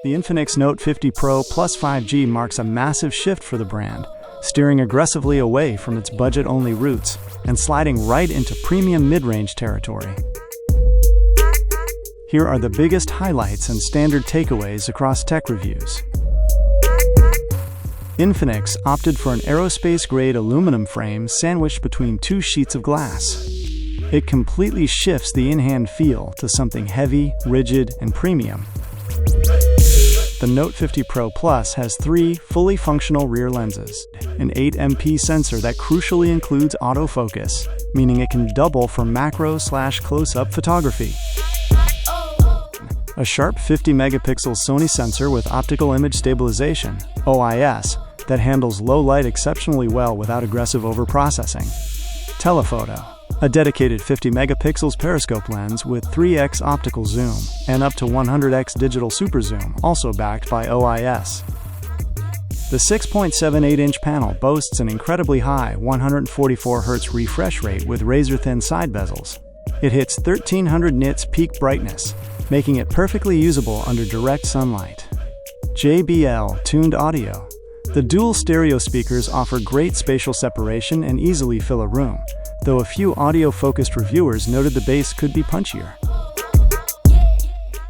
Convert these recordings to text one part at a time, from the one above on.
The INFINIX Note 50 Pro plus 5G marks a massive shift for the brand, steering aggressively away from its budget-only roots and sliding right into premium mid-range territory. Here are the biggest highlights and standard takeaways across tech reviews. INFINIX opted for an aerospace-grade aluminum frame sandwiched between two sheets of glass. It completely shifts the in-hand feel to something heavy, rigid, and premium. The Note 50 Pro Plus has 3 fully functional rear lenses, an 8MP sensor that crucially includes autofocus, meaning it can double for macro/close-up photography. A sharp 50-megapixel Sony sensor with optical image stabilization, OIS, that handles low light exceptionally well without aggressive overprocessing. Telephoto, a dedicated 50 megapixels periscope lens with 3x optical zoom and up to 100x digital super zoom, also backed by OIS. The 6.78-inch panel boasts an incredibly high 144Hz refresh rate with razor-thin side bezels. It hits 1300 nits peak brightness, making it perfectly usable under direct sunlight. JBL-tuned audio. The dual stereo speakers offer great spatial separation and easily fill a room, though a few audio-focused reviewers noted the bass could be punchier.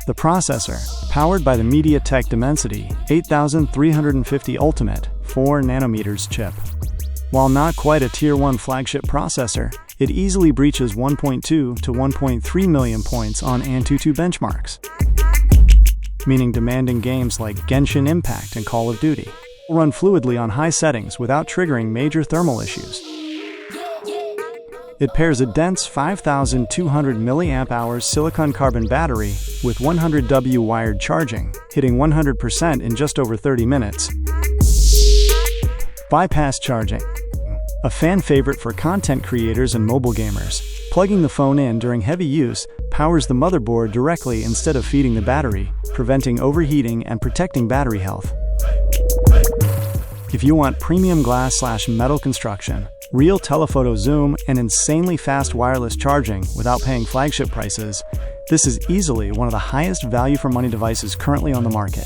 The processor, powered by the MediaTek Dimensity 8350 Ultimate 4nm chip. While not quite a Tier 1 flagship processor, it easily breaches 1.2 to 1.3 million points on Antutu benchmarks, meaning demanding games like Genshin Impact and Call of Duty will run fluidly on high settings without triggering major thermal issues. It pairs a dense 5,200 mAh silicon-carbon battery with 100W wired charging, hitting 100% in just over 30 minutes. Bypass charging. A fan favorite for content creators and mobile gamers, plugging the phone in during heavy use powers the motherboard directly instead of feeding the battery, preventing overheating and protecting battery health. If you want premium glass/metal construction, real telephoto zoom, and insanely fast wireless charging without paying flagship prices, this is easily one of the highest value for money devices currently on the market.